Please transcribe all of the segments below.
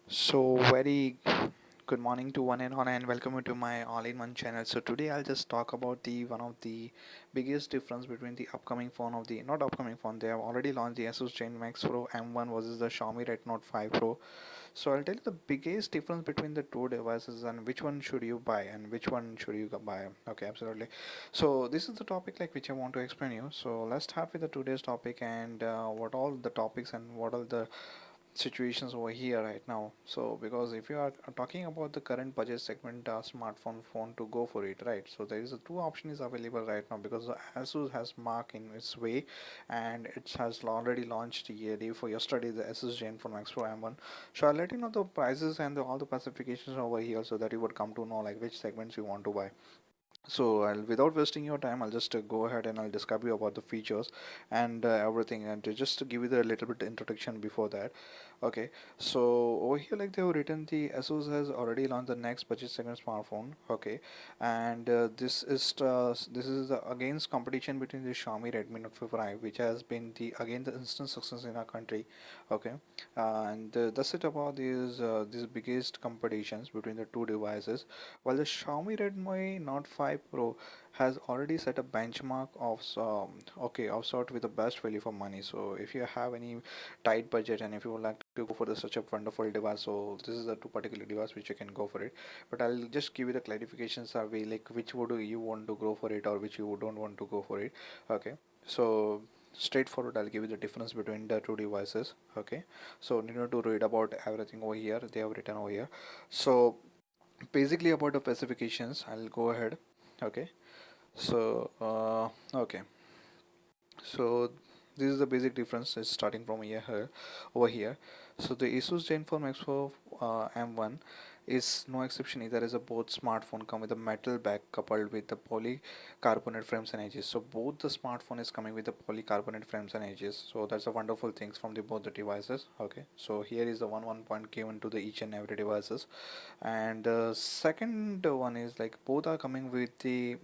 So very good morning to one and all, and welcome to my all-in-one channel. So today I'll just talk about the one of the biggest difference between the upcoming phone of the not upcoming phone. They have already launched the Asus Zenfone Max Pro M1 versus the Xiaomi Redmi Note 5 Pro. So I'll tell you the biggest difference between the two devices and which one should you buy and which one should you buy. Okay, absolutely. So this is the topic like which I want to explain you. So let's start with the today's topic and what all the topics and what all the situations over here right now. So because if you are talking about the current budget segment smartphone phone to go for it, right? So there is a two option is available right now because the Asus has mark in its way, and it has already launched day for yesterday the Asus Zenfone Max Pro M1. So I'll let you know the prices and all the specifications over here so that you would come to know like which segments you want to buy. So without wasting your time, I'll just go ahead and I'll describe you about the features and everything, and just to give you the little bit introduction before that. Okay, so over here, like they have written, the Asus has already launched the next budget segment smartphone. Okay, and this is the against competition between the Xiaomi Redmi Note 5, which has been the again the instant success in our country. Okay, and that's it about these biggest competitions between the two devices. While the Xiaomi Redmi Note 5 Pro has already set a benchmark of okay of sort with the best value for money. So if you have any tight budget and if you would like to go for such a wonderful device, so this is the two particular device which you can go for it. But I'll just give you the clarifications survey like which would you want to go for it or which you don't want to go for it. Okay, so straightforward I'll give you the difference between the two devices. Okay, so you need to read about everything over here they have written over here. So basically about the specifications I'll go ahead. Okay, so okay, so this is the basic difference is starting from here over here. So the Asus Zenfone Max Pro M1 is no exception either, as a both smartphone come with a metal back coupled with the polycarbonate frames and edges. So both the smartphone is coming with the polycarbonate frames and edges, so that's a wonderful things from the both the devices. Okay, so here is the one point given to the each and every devices. And second one is like both are coming with the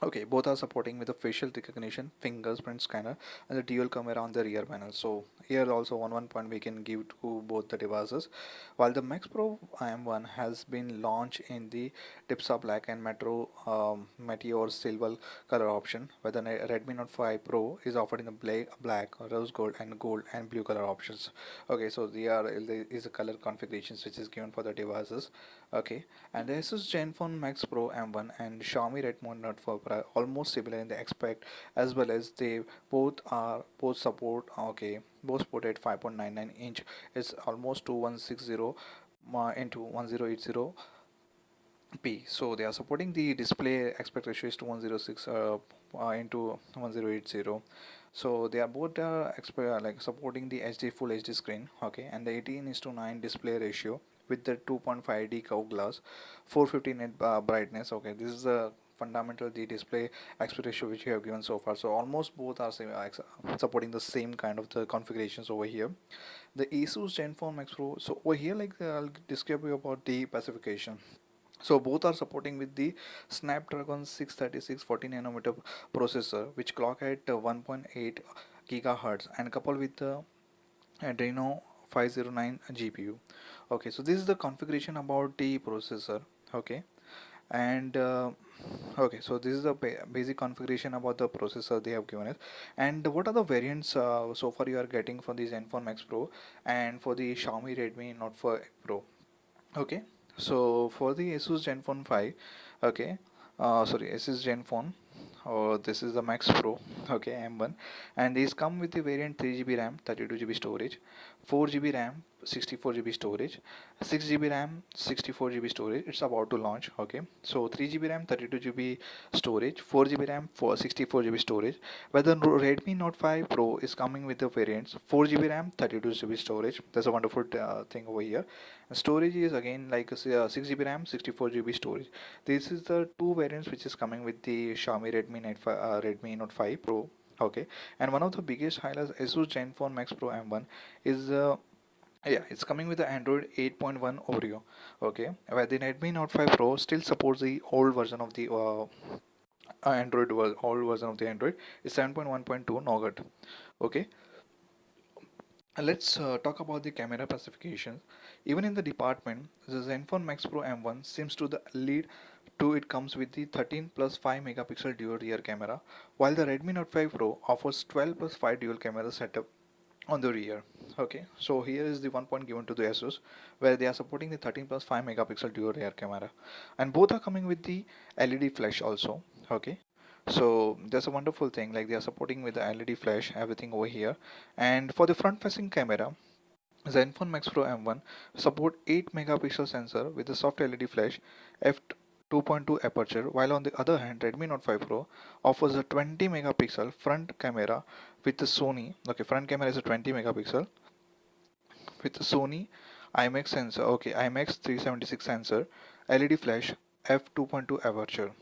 okay, both are supporting with the facial recognition, fingerprint scanner, and the dual camera on the rear panel. So here also one point we can give to both the devices. While the Max Pro M1 has been launched in the Dipsa Black and Meteor Silver color option, where the Redmi Note 5 Pro is offered in the black, rose gold, and blue color options. Okay, so there is a color configurations which is given for the devices. Okay, and the Asus Zenfone Max Pro M1 and Xiaomi Redmi Note 4 Pro are almost similar in the aspect, as well as they both support both support at 5.99 inch. It's almost 2160 into 1080 p. So they are supporting the display aspect ratio is to 106 into 1080. So they are both like supporting the HD full HD screen. Okay, and the 18 is to 9 display ratio with the 2.5D curved glass, 450 nit brightness. Okay, this is the fundamental the display aspect ratio which you have given so far. So almost both are supporting the same kind of the configurations over here. The Asus Zenfone Max Pro. So over here, like I'll describe you about the specification. So both are supporting with the Snapdragon 636 40 nanometer processor, which clock at 1.8 gigahertz and coupled with the Adreno 509 GPU. Okay, so this is the configuration about the processor. Okay, and okay, so this is the basic configuration about the processor they have given us. And what are the variants so far you are getting for the Zenfone Max Pro and for the Xiaomi Redmi Note 4 Pro? Okay, so for the Asus Zenfone 5, okay, sorry, Asus Zenfone, or this is the Max Pro, okay, M1, and these come with the variant 3 GB RAM, 32 GB storage, 4 GB RAM, 64 GB storage, 6 GB RAM, 64 GB storage. It's about to launch, okay. So 3 GB RAM, 32 GB storage, 4 GB RAM, for 64 GB storage. Where the Redmi Note 5 Pro is coming with the variants 4 GB RAM, 32 GB storage. That's a wonderful thing over here. Storage is again like 6 GB RAM, 64 GB storage. This is the two variants which is coming with the Xiaomi Redmi Note 5 Pro. Okay, and one of the biggest highlights Asus Zenfone Max Pro M1 is yeah, it's coming with the Android 8.1 Oreo. Okay, where the Redmi Note 5 Pro still supports the old version of the old version of the Android is 7.1.2 Nougat. Okay, Let's talk about the camera specifications. Even in the department, the Zenfone Max Pro M1 seems to the lead to it comes with the 13 plus 5 megapixel dual rear camera, while the Redmi Note 5 Pro offers 12 plus 5 dual camera setup on the rear. Okay, so here is the one point given to the Asus where they are supporting the 13 plus 5 megapixel dual rear camera, and both are coming with the LED flash also. Okay, so that's a wonderful thing, like they are supporting with the LED flash everything over here. And for the front facing camera, Zenfone Max Pro M1 support 8 megapixel sensor with a soft LED flash f 2.2 aperture, while on the other hand Redmi Note 5 Pro offers a 20 megapixel front camera with the Sony. Okay, front camera is a 20 megapixel with the Sony IMX sensor. Okay, IMX 376 sensor, LED flash, f 2.2 aperture.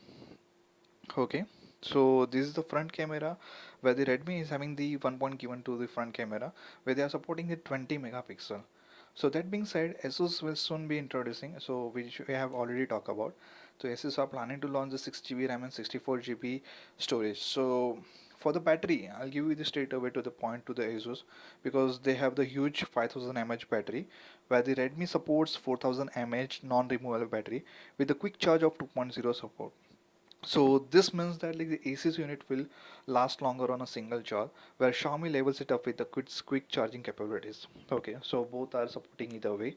Okay, so this is the front camera where the Redmi is having the one point given to the front camera where they are supporting the 20 megapixel. So that being said, Asus will soon be introducing, so which we have already talked about. So Asus are planning to launch the 6 GB RAM and 64 GB storage. So for the battery, I'll give you the straight away to the point to the Asus because they have the huge 5000 mAh battery where the Redmi supports 4000 mAh non-removable battery with a quick charge of 2.0 support. So this means that like the ACS unit will last longer on a single charge, where Xiaomi levels it up with the quick charging capabilities. Okay, so both are supporting either way.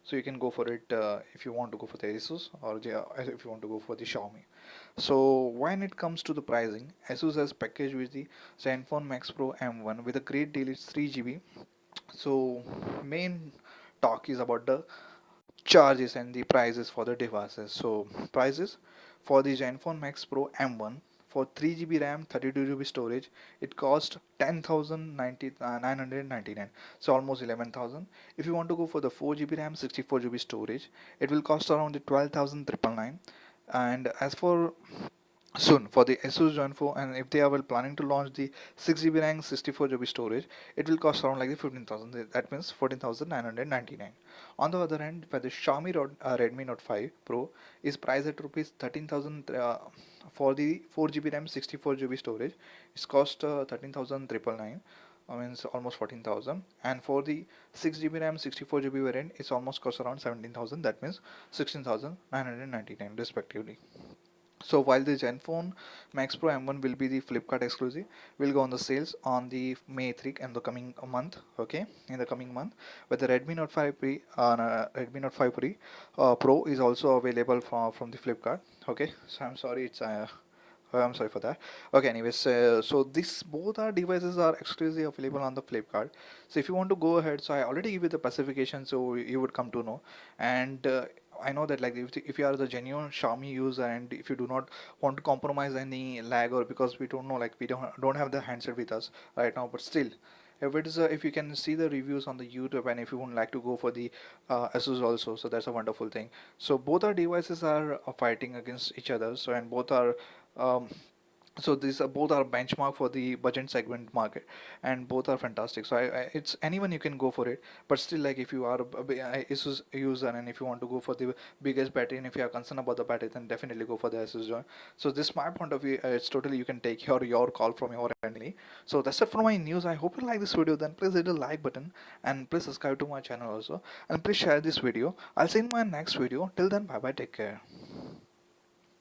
So you can go for it if you want to go for the Asus or if you want to go for the Xiaomi. So when it comes to the pricing, Asus has packaged with the Zenfone Max Pro M1 with a great deal. It's 3 GB. So main talk is about the charges and the prices for the devices. So prices for the Zenfone Max Pro M1 for 3 GB RAM, 32 GB storage, it cost 10,999. So almost 11,000. If you want to go for the 4 GB RAM, 64 GB storage, it will cost around the 12,999. And as for soon for the Asus Zenfone, and if they are well planning to launch the 6 GB RAM 64 GB storage, it will cost around like the 15,000. That means 14,999. On the other hand, for the Xiaomi Redmi Note 5 Pro is priced at rupees 13,000 for the 4 GB RAM 64 GB storage. It's cost 13,999. I mean, it's almost 14,000. And for the 6 GB RAM 64 GB variant, it's almost cost around 17,000. That means 16,999 respectively. So while the Zenfone Max Pro M1 will be the Flipkart exclusive, will go on the sales on the May 3 in the coming month. Okay, in the coming month, but the Redmi Note 5 Redmi Note 5 Pro is also available from the Flipkart. Okay, so I'm sorry, I'm sorry for that. Okay, anyways, so this both our devices are exclusively available on the Flipkart. So if you want to go ahead, so I already give you the specification, so you would come to know. And I know that like if you are the genuine Xiaomi user and if you do not want to compromise any lag, or because we don't know, like we don't have the handset with us right now, but still. If it is if you can see the reviews on the YouTube, and if you would like to go for the Asus also, so that's a wonderful thing. So both our devices are fighting against each other, so and both are um, so these are both are benchmark for the budget segment market, and both are fantastic. So it's anyone you can go for it, but still like if you are a Asus user and if you want to go for the biggest battery and if you are concerned about the battery, then definitely go for the Asus joint. So this my point of view, it's totally you can take your call from your end. So that's it for my news. I hope you like this video. Then please hit the like button and please subscribe to my channel also, and please share this video. I'll see you in my next video. Till then, bye bye, take care.